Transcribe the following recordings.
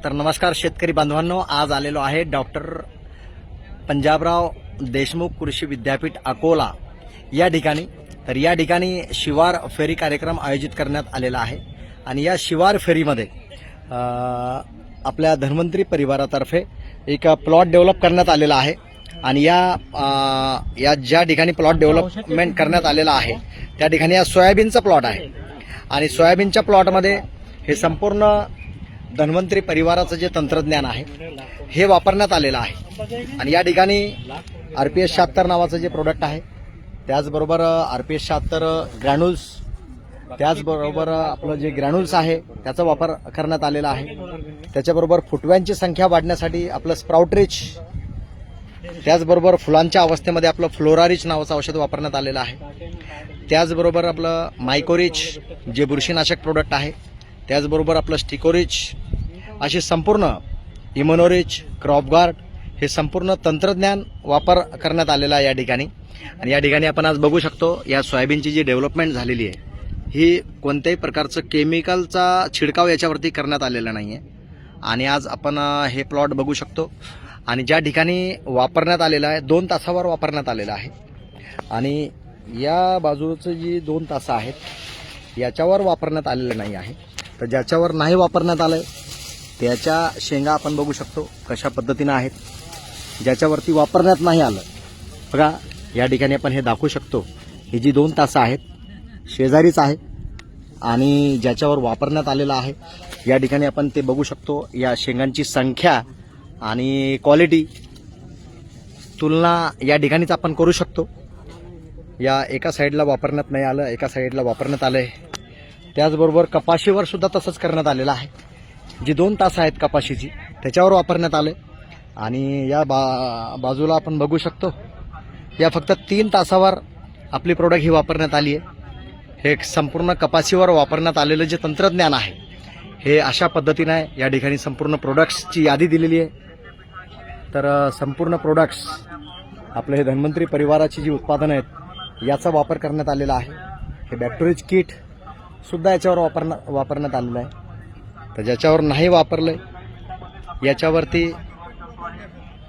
तर नमस्कार शेतकरी बांधवांनो, आज आलेलो आहे डॉक्टर पंजाबराव देशमुख कृषी विद्यापीठ अकोला या ठिकाणी। तर या ठिकाणी शिवार फेरी कार्यक्रम आयोजित करण्यात आलेला आहे आणि या शिवार फेरीमध्ये आपल्या धन्वंतरी परिवारातर्फे एक प्लॉट डेव्हलप करण्यात आलेला आहे आणि या ज्या ठिकाणी प्लॉट डेव्हलपमेंट करण्यात आलेला आहे त्या ठिकाणी या सोयाबीनचा प्लॉट आहे आणि सोयाबीनच्या प्लॉटमध्ये हे संपूर्ण धन्वंतरी परिवाराचं जे तंत्रज्ञान आहे हे वापरण्यात आलेलं आहे आणि या ठिकाणी RPS 76 नावाचं जे प्रोडक्ट आहे, त्याचबरोबर RPS 76 ग्रॅन्युल्स, त्याचबरोबर आपलं जे ग्रॅन्युल्स आहे त्याचा वापर करण्यात आलेला आहे। त्याच्याबरोबर फुटव्यांची संख्या वाढण्यासाठी आपलं स्प्राउट रिच, त्याचबरोबर फुलांच्या अवस्थेमध्ये आपलं फ्लोरारिच नावाचं औषध वापरण्यात आलेलं आहे। त्याचबरोबर आपलं मायकोरिच जे बुरशीनाशक प्रोडक्ट आहे, त्याचबरोबर आपलं स्टिकोरिच, असे संपूर्ण इम्युनोरिच, क्रॉपगार्ड हे संपूर्ण तंत्रज्ञान वापर करण्यात आलेला आहे या ठिकाणी। आणि या ठिकाणी आपण आज बघू शकतो या सोयाबीनची जी डेव्हलपमेंट झालेली आहे ही कोणत्याही प्रकारचं केमिकलचा छिडकाव याच्यावरती करण्यात आलेला नाही आहे आणि आज आपण हे प्लॉट बघू शकतो आणि ज्या ठिकाणी वापरण्यात आलेला आहे 2 तासावर वापरण्यात आलेला आहे आणि या बाजूचं जी 2 तास आहेत याच्यावर वापरण्यात आलेलं नाही आहे। तर ज्याच्यावर नाही वापरण्यात आलं त्याच्या शेंगा आपण बघू शकतो कशा पद्धतीनं आहेत। ज्याच्यावरती वापरण्यात नाही आलं बघा या ठिकाणी आपण हे दाखवू शकतो, ही जी 2 तास आहेत शेजारीच आहे आणि ज्याच्यावर वापरण्यात आलेलं आहे या ठिकाणी आपण ते बघू शकतो। या शेंगांची संख्या आणि क्वालिटी तुलना या ठिकाणीच आपण करू शकतो। या एका साईडला वापरण्यात नाही आलं, एका साईडला वापरण्यात आलं आहे। त्याचबरोबर कपाशीवर सुद्धा तसंच करण्यात आलेलं आहे, जी 2 तास आहेत कपाशीची त्याच्यावर वापरण्यात आले आणि या बाजूला आपण बघू शकतो या फक्त 3 तासावर आपली प्रोडक्ट ही वापरण्यात आली आहे। हे संपूर्ण कपाशीवर वापरण्यात आलेलं जे तंत्रज्ञान आहे हे अशा पद्धतीने आहे। या ठिकाणी संपूर्ण प्रोडक्ट्सची यादी दिलेली आहे। तर संपूर्ण प्रोडक्ट्स आपले हे धन्वंतरी परिवाराची जी उत्पादनं आहेत याचा वापर करण्यात आलेला आहे। हे बॅक्टेरियज किट सुद्धा याच्यावर वापरण्यात आलेलं आहे। तर ज्याच्यावर नाही वापरलंय याच्यावरती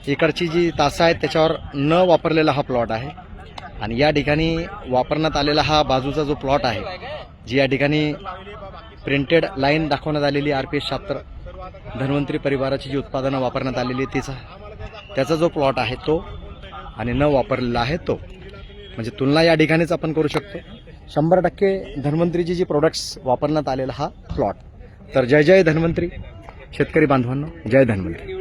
इकडची जी तासं आहेत त्याच्यावर न वापरलेला हा प्लॉट आहे आणि या ठिकाणी वापरण्यात आलेला हा बाजूचा जो प्लॉट आहे, जी या ठिकाणी प्रिंटेड लाईन दाखवण्यात आलेली RPS 76 धन्वंतरी परिवाराची जी उत्पादनं वापरण्यात आलेली त्याचा जो प्लॉट आहे तो आणि न वापरलेला आहे तो, म्हणजे तुलना या ठिकाणीच आपण करू शकतो। 100% धन्वंतरीची जी प्रोडक्ट्स वापरण्यात आलेला हा प्लॉट। तर जय जय धन्वंतरी शेतकरी बांधवांनो, जय धन्वंतरी।